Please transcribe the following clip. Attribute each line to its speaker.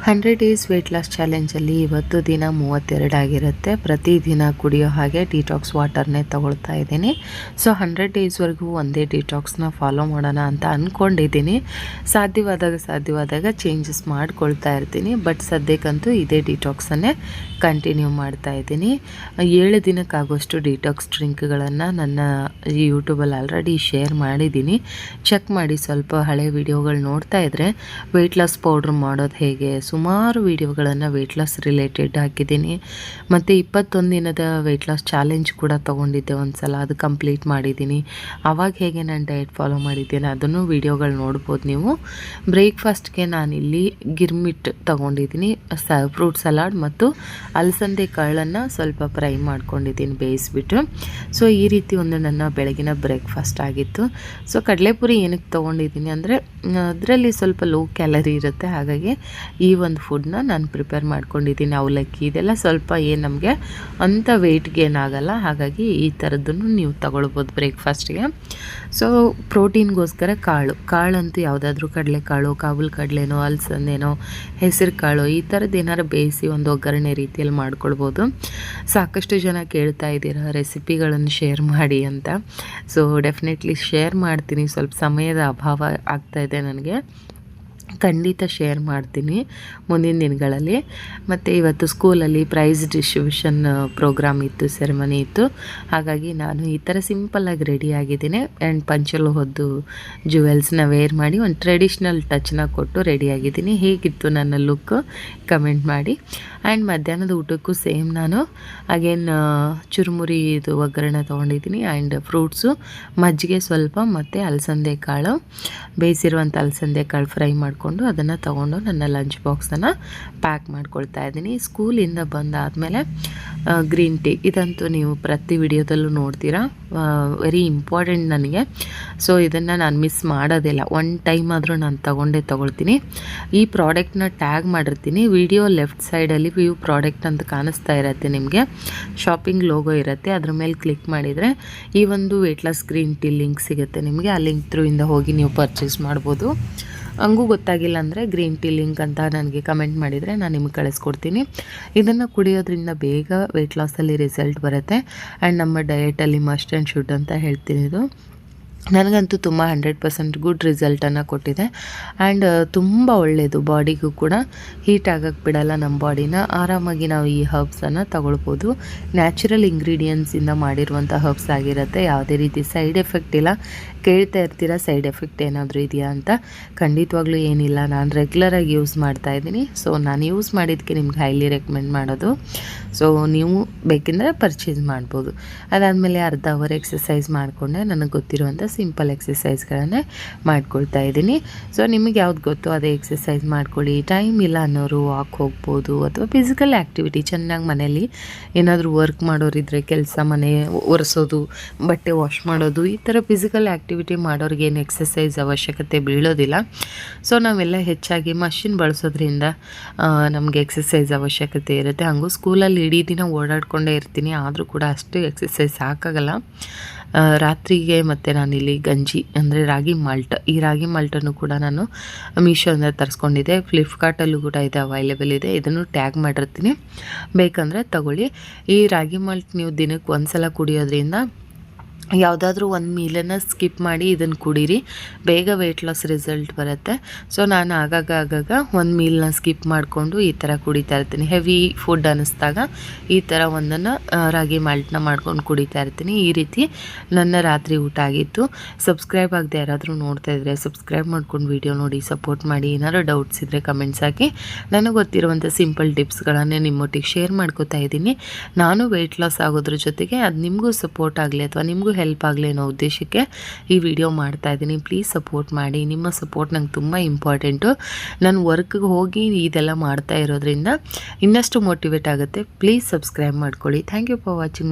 Speaker 1: 100 days wait loss ಚಾಲೆಂಜಲ್ಲಿ ಇವತ್ತು ದಿನ 32 ಆಗಿರುತ್ತೆ. ಪ್ರತಿದಿನ ಕುಡಿಯೋ ಹಾಗೆ ಡಿಟಾಕ್ಸ್ ವಾಟರ್ನೇ ತಗೊಳ್ತಾ ಇದ್ದೀನಿ. ಸೊ 100 ಡೇಸ್ವರೆಗೂ ಒಂದೇ ಡಿಟಾಕ್ಸ್ನ ಫಾಲೋ ಮಾಡೋಣ ಅಂತ ಅಂದ್ಕೊಂಡಿದ್ದೀನಿ. ಸಾಧ್ಯವಾದಾಗ ಚೇಂಜಸ್ ಮಾಡ್ಕೊಳ್ತಾ ಇರ್ತೀನಿ. ಬಟ್ ಸದ್ಯಕ್ಕಂತೂ ಇದೇ ಡಿಟಾಕ್ಸನ್ನೇ ಕಂಟಿನ್ಯೂ ಮಾಡ್ತಾ ಇದ್ದೀನಿ. 7 ದಿನಕ್ಕಾಗುವಷ್ಟು ಡಿಟಾಕ್ಸ್ ಡ್ರಿಂಕ್ಗಳನ್ನು ನನ್ನ ಯೂಟ್ಯೂಬಲ್ಲಿ ಆಲ್ರೆಡಿ ಶೇರ್ ಮಾಡಿದ್ದೀನಿ. ಚೆಕ್ ಮಾಡಿ, ಸ್ವಲ್ಪ ಹಳೆ ವಿಡಿಯೋಗಳು ನೋಡ್ತಾ ಇದ್ದರೆ ವೆಯ್ಟ್ ಲಾಸ್ ಪೌಡ್ರ್ ಮಾಡೋದು ಹೇಗೆ, ಸುಮಾರು ವೀಡಿಯೋಗಳನ್ನು ವೆಯ್ಟ್ ಲಾಸ್ ರಿಲೇಟೆಡ್ ಹಾಕಿದ್ದೀನಿ. ಮತ್ತು 21 ದಿನದ ವೆಯ್ಟ್ ಲಾಸ್ ಚಾಲೆಂಜ್ ಕೂಡ ತೊಗೊಂಡಿದ್ದೆ ಒಂದು ಸಲ, ಅದು ಕಂಪ್ಲೀಟ್ ಮಾಡಿದ್ದೀನಿ. ಆವಾಗ ಹೇಗೆ ನಾನು ಡಯಟ್ ಫಾಲೋ ಮಾಡಿದ್ದೇನೆ ಅದನ್ನು ವೀಡಿಯೋಗಳು ನೋಡ್ಬೋದು ನೀವು. ಬ್ರೇಕ್ಫಾಸ್ಟ್ಗೆ ನಾನಿಲ್ಲಿ ಗಿರ್ಮಿಟ್ ತೊಗೊಂಡಿದ್ದೀನಿ, ಫ್ರೂಟ್ ಸಲಾಡ್ ಮತ್ತು ಅಲಸಂದೆ ಕಾಳನ್ನು ಸ್ವಲ್ಪ ಫ್ರೈ ಮಾಡ್ಕೊಂಡಿದ್ದೀನಿ ಬೇಯಿಸ್ಬಿಟ್ಟು. ಸೊ ಈ ರೀತಿ ಒಂದು ನನ್ನ ಬೆಳಗಿನ ಬ್ರೇಕ್ಫಾಸ್ಟ್ ಆಗಿತ್ತು. ಸೊ ಕಡಲೆಪುರಿ ಏನಕ್ಕೆ ತೊಗೊಂಡಿದ್ದೀನಿ ಅಂದರೆ ಅದರಲ್ಲಿ ಸ್ವಲ್ಪ ಲೋ ಕ್ಯಾಲರಿ ಇರುತ್ತೆ, ಹಾಗಾಗಿ ಈ ಒಂದು ಫುಡ್ನ ನಾನು ಪ್ರಿಪೇರ್ ಮಾಡ್ಕೊಂಡಿದ್ದೀನಿ. ಅವಲಕ್ಕಿ ಇದೆಲ್ಲ ಸ್ವಲ್ಪ ಏನು ನಮಗೆ ಅಂಥ ವೆಯ್ಟ್ ಗೇನ್ ಆಗೋಲ್ಲ, ಹಾಗಾಗಿ ಈ ಥರದ್ದನ್ನು ನೀವು ತಗೊಳ್ಬೋದು ಬ್ರೇಕ್ಫಾಸ್ಟ್ಗೆ. ಸೊ ಪ್ರೋಟೀನ್ಗೋಸ್ಕರ ಕಾಳಂತೂ ಯಾವುದಾದ್ರೂ ಕಡಲೆಕಾಳು, ಕಾಬೂಲ್ ಕಡಲೆನೋ, ಅಲಸಂದೆನೋ, ಹೆಸರು ಕಾಳು ಈ ಥರದ್ದು ಏನಾರು ಬೇಯಿಸಿ ಒಂದು ಒಗ್ಗರಣೆ ರೀತಿಯಲ್ಲಿ ಮಾಡ್ಕೊಳ್ಬೋದು. ಸಾಕಷ್ಟು ಜನ ಕೇಳ್ತಾ ಇದ್ದೀರಾ ರೆಸಿಪಿಗಳನ್ನು ಶೇರ್ ಮಾಡಿ ಅಂತ. ಸೊ ಡೆಫಿನೆಟ್ಲಿ ಶೇರ್ ಮಾಡ್ತೀನಿ. ಸ್ವಲ್ಪ ಸಮಯದ ಅಭಾವ ಆಗ್ತಾಯಿದೆ ನನಗೆ, ಖಂಡಿತ ಶೇರ್ ಮಾಡ್ತೀನಿ ಮುಂದಿನ ದಿನಗಳಲ್ಲಿ. ಮತ್ತು ಇವತ್ತು ಸ್ಕೂಲಲ್ಲಿ ಪ್ರೈಸ್ ಡಿಸ್ಟ್ರಿಬ್ಯೂಷನ್ ಪ್ರೋಗ್ರಾಮ್ ಇತ್ತು, ಸೆರೆಮನಿ ಇತ್ತು. ಹಾಗಾಗಿ ನಾನು ಈ ಥರ ಸಿಂಪಲ್ಲಾಗಿ ರೆಡಿಯಾಗಿದ್ದೀನಿ. ಆ್ಯಂಡ್ ಪಂಚಲು ಹೊದ್ದು ಜುವೆಲ್ಸ್ನ ವೇರ್ ಮಾಡಿ ಒಂದು ಟ್ರೆಡಿಷ್ನಲ್ ಟಚ್ನ ಕೊಟ್ಟು ರೆಡಿಯಾಗಿದ್ದೀನಿ. ಹೇಗಿತ್ತು ನನ್ನ ಲುಕ್ ಕಮೆಂಟ್ ಮಾಡಿ. ಆ್ಯಂಡ್ ಮಧ್ಯಾಹ್ನದ ಊಟಕ್ಕೂ ಸೇಮ್ ನಾನು ಅಗೇನ್ ಚುರುಮುರಿ ಇದು ಒಗ್ಗರಣೆ ತೊಗೊಂಡಿದ್ದೀನಿ. ಆ್ಯಂಡ್ ಫ್ರೂಟ್ಸು, ಮಜ್ಜಿಗೆ ಸ್ವಲ್ಪ ಮತ್ತು ಅಲಸಂದೆ ಕಾಳು, ಬೇಯಿಸಿರುವಂಥ ಅಲಸಂದೆ ಕಾಳು ಫ್ರೈ ಮಾಡಿಕೊಂಡು ಅದನ್ನು ತೊಗೊಂಡು ನನ್ನ ಲಂಚ್ ಬಾಕ್ಸನ್ನು ಪ್ಯಾಕ್ ಮಾಡ್ಕೊಳ್ತಾ ಇದ್ದೀನಿ. ಸ್ಕೂಲಿಂದ ಬಂದಾದಮೇಲೆ ಗ್ರೀನ್ ಟೀ, ಇದಂತೂ ನೀವು ಪ್ರತಿ ವಿಡಿಯೋದಲ್ಲೂ ನೋಡ್ತೀರಾ, ವೆರಿ ಇಂಪಾರ್ಟೆಂಟ್ ನನಗೆ. ಸೊ ಇದನ್ನು ನಾನು ಮಿಸ್ ಮಾಡೋದಿಲ್ಲ, ಒನ್ ಟೈಮ್ ಆದರೂ ನಾನು ತೊಗೊಳ್ತೀನಿ. ಈ ಪ್ರಾಡಕ್ಟ್ನ ಟ್ಯಾಗ್ ಮಾಡಿರ್ತೀನಿ. ವಿಡಿಯೋ ಲೆಫ್ಟ್ ಸೈಡಲ್ಲಿ ವ್ಯೂ ಪ್ರಾಡಕ್ಟ್ ಅಂತ ಕಾಣಿಸ್ತಾ ಇರುತ್ತೆ ನಿಮಗೆ, ಶಾಪಿಂಗ್ ಲೋಗೋ ಇರುತ್ತೆ. ಅದ್ರ ಮೇಲೆ ಕ್ಲಿಕ್ ಮಾಡಿದರೆ ಈ ಒಂದು weight loss green tea link ಸಿಗುತ್ತೆ ನಿಮಗೆ. ಆ ಲಿಂಕ್ ಥ್ರೂ ಇಂದ ಹೋಗಿ ನೀವು ಪರ್ಚೇಸ್ ಮಾಡ್ಬೋದು. ಹಂಗೂ ಗೊತ್ತಾಗಿಲ್ಲ ಅಂದರೆ ಗ್ರೀನ್ ಟೀ ಲಿಂಕ್ ಅಂತ ನನಗೆ ಕಮೆಂಟ್ ಮಾಡಿದರೆ ನಾನು ನಿಮಗೆ ಕಳಿಸ್ಕೊಡ್ತೀನಿ. ಇದನ್ನು ಕುಡಿಯೋದ್ರಿಂದ ಬೇಗ ವೆಯ್ಟ್ ಲಾಸಲ್ಲಿ ರಿಸಲ್ಟ್ ಬರುತ್ತೆ. ಆ್ಯಂಡ್ ನಮ್ಮ ಡಯಟಲ್ಲಿ ಮಸ್ಟ್ ಆ್ಯಂಡ್ ಶುಡ್ ಅಂತ ಹೇಳ್ತೀನಿ. ಇದು ನನಗಂತೂ ತುಂಬ 100% ಗುಡ್ ರಿಸಲ್ಟನ್ನು ಕೊಟ್ಟಿದೆ. ಆ್ಯಂಡ್ ತುಂಬ ಒಳ್ಳೆಯದು, ಬಾಡಿಗೂ ಕೂಡ ಹೀಟ್ ಆಗೋಕ್ಕೆ ಬಿಡಲ್ಲ ನಮ್ಮ ಬಾಡಿನ. ಆರಾಮಾಗಿ ನಾವು ಈ ಹರ್ಬ್ಸನ್ನು ತಗೊಳ್ಬೋದು. ನ್ಯಾಚುರಲ್ ಇಂಗ್ರೀಡಿಯೆಂಟ್ಸಿಂದ ಮಾಡಿರುವಂಥ ಹರ್ಬ್ಸ್ ಆಗಿರುತ್ತೆ, ಯಾವುದೇ ರೀತಿ ಸೈಡ್ ಎಫೆಕ್ಟ್ ಇಲ್ಲ. ಕೇಳ್ತಾ ಇರ್ತೀರ ಸೈಡ್ ಎಫೆಕ್ಟ್ ಏನಾದರೂ ಇದೆಯಾ ಅಂತ. ಖಂಡಿತವಾಗ್ಲೂ ಏನಿಲ್ಲ, ನಾನು ರೆಗ್ಯುಲರಾಗಿ ಯೂಸ್ ಮಾಡ್ತಾಯಿದ್ದೀನಿ. ಸೊ ನಾನು ಯೂಸ್ ಮಾಡಿದ್ದಕ್ಕೆ ನಿಮ್ಗೆ ಹೈಲಿ ರೆಕಮೆಂಡ್ ಮಾಡೋದು. ಸೊ ನೀವು ಬೇಕೆಂದರೆ ಪರ್ಚೇಸ್ ಮಾಡ್ಬೋದು. ಅದಾದಮೇಲೆ ಅರ್ಧ ಅವರ್ ಎಕ್ಸಸೈಸ್ ಮಾಡಿಕೊಂಡೆ. ನನಗೆ ಗೊತ್ತಿರುವಂಥ ಸಿಂಪಲ್ ಎಕ್ಸಸೈಸ್ಗಳನ್ನೇ ಮಾಡ್ಕೊಳ್ತಾ ಇದ್ದೀನಿ. ಸೊ ನಿಮಗೆ ಯಾವ್ದು ಗೊತ್ತೋ ಅದೇ ಎಕ್ಸಸೈಸ್ ಮಾಡ್ಕೊಳ್ಳಿ. ಟೈಮ್ ಇಲ್ಲ ಅನ್ನೋರು ವಾಕ್ ಹೋಗ್ಬೋದು, ಅಥವಾ ಫಿಸಿಕಲ್ ಆ್ಯಕ್ಟಿವಿಟಿ ಚೆನ್ನಾಗಿ ಮನೇಲಿ ಏನಾದರೂ ವರ್ಕ್ ಮಾಡೋರಿದ್ದರೆ ಕೆಲಸ, ಮನೆ ಒರೆಸೋದು, ಬಟ್ಟೆ ವಾಶ್ ಮಾಡೋದು, ಈ ಥರ ಫಿಸಿಕಲ್ ಆ್ಯಕ್ಟಿವಿಟಿ ಮಾಡೋರಿಗೇನು ಎಕ್ಸಸೈಸ್ ಅವಶ್ಯಕತೆ ಬೀಳೋದಿಲ್ಲ. ಸೊ ನಾವೆಲ್ಲ ಹೆಚ್ಚಾಗಿ ಮಷಿನ್ ಬಳಸೋದ್ರಿಂದ ನಮಗೆ ಎಕ್ಸಸೈಸ್ ಅವಶ್ಯಕತೆ ಇರುತ್ತೆ. ಹಾಗೂ ಸ್ಕೂಲಲ್ಲಿ ಇಡೀ ದಿನ ಓಡಾಡ್ಕೊಂಡೇ ಇರ್ತೀನಿ, ಆದರೂ ಕೂಡ ಅಷ್ಟು ಎಕ್ಸಸೈಸ್ ಸಾಕಾಗಲ್ಲ. ರಾತ್ರಿಗೆ ಮತ್ತು ನಾನಿಲ್ಲಿ ಗಂಜಿ ಅಂದರೆ ರಾಗಿ ಮಾಲ್ಟ್, ಈ ರಾಗಿ ಮಾಲ್ಟನ್ನು ಕೂಡ ನಾನು ಮೀಶೋದಿಂದ ತರಿಸ್ಕೊಂಡಿದ್ದೆ. ಫ್ಲಿಪ್ಕಾರ್ಟಲ್ಲೂ ಕೂಡ ಇದೆ, ಅವೈಲೇಬಲ್ ಇದೆ. ಇದನ್ನು ಟ್ಯಾಗ್ ಮಾಡಿರ್ತೀನಿ, ಬೇಕಂದರೆ ತಗೊಳ್ಳಿ. ಈ ರಾಗಿ ಮಾಲ್ಟ್ ನೀವು ದಿನಕ್ಕೆ ಒಂದು ಸಲ ಕುಡಿಯೋದ್ರಿಂದ ಯಾವುದಾದ್ರೂ ಒಂದು ಮೀಲನ್ನು ಸ್ಕಿಪ್ ಮಾಡಿ ಇದನ್ನು ಕುಡೀರಿ, ಬೇಗ ವೆಯ್ಟ್ ಲಾಸ್ ರಿಸಲ್ಟ್ ಬರುತ್ತೆ. ಸೊ ನಾನು ಆಗಾಗ ಒಂದು ಮೀಲ್ನ ಸ್ಕಿಪ್ ಮಾಡಿಕೊಂಡು ಈ ಥರ ಕುಡಿತಾ ಇರ್ತೀನಿ. ಹೆವಿ ಫುಡ್ ಅನ್ನಿಸ್ದಾಗ ಈ ಥರ ಒಂದನ್ನು ರಾಗಿ ಮಾಲ್ಟ್ನ ಮಾಡ್ಕೊಂಡು ಕುಡಿತಾ ಇರ್ತೀನಿ. ಈ ರೀತಿ ನನ್ನ ರಾತ್ರಿ ಊಟ ಆಗಿತ್ತು. ಸಬ್ಸ್ಕ್ರೈಬ್ ಆಗದೆ ಯಾರಾದರೂ ನೋಡ್ತಾ ಇದ್ದರೆ ಸಬ್ಸ್ಕ್ರೈಬ್ ಮಾಡ್ಕೊಂಡು ವಿಡಿಯೋ ನೋಡಿ ಸಪೋರ್ಟ್ ಮಾಡಿ. ಏನಾದರೂ ಡೌಟ್ಸ್ ಇದ್ದರೆ ಕಮೆಂಟ್ಸ್ ಹಾಕಿ. ನನಗೆ ಗೊತ್ತಿರುವಂಥ ಸಿಂಪಲ್ ಟಿಪ್ಸ್ಗಳನ್ನೇ ನಿಮ್ಮೊಟ್ಟಿಗೆ ಶೇರ್ ಮಾಡ್ಕೋತಾ ಇದ್ದೀನಿ. ನಾನು ವೆಯ್ಟ್ ಲಾಸ್ ಆಗೋದ್ರ ಜೊತೆಗೆ ಅದು ನಿಮಗೂ ಸಪೋರ್ಟ್ ಆಗಲಿ ಅಥವಾ ನಿಮಗೂ ಹೆಲ್ಪ್ ಆಗಲಿ ಅನ್ನೋ ಉದ್ದೇಶಕ್ಕೆ ಈ ವಿಡಿಯೋ ಮಾಡ್ತಾ ಇದ್ದೀನಿ. ಪ್ಲೀಸ್ ಸಪೋರ್ಟ್ ಮಾಡಿ, ನಿಮ್ಮ ಸಪೋರ್ಟ್ ನಂಗೆ ತುಂಬ ಇಂಪಾರ್ಟೆಂಟು. ನಾನು ವರ್ಕ್ಗೆ ಹೋಗಿ ಇದೆಲ್ಲ ಮಾಡ್ತಾ ಇರೋದ್ರಿಂದ ಇನ್ನಷ್ಟು ಮೋಟಿವೇಟ್ ಆಗುತ್ತೆ. ಪ್ಲೀಸ್ ಸಬ್ಸ್ಕ್ರೈಬ್ ಮಾಡ್ಕೊಳ್ಳಿ. Thank you for watching.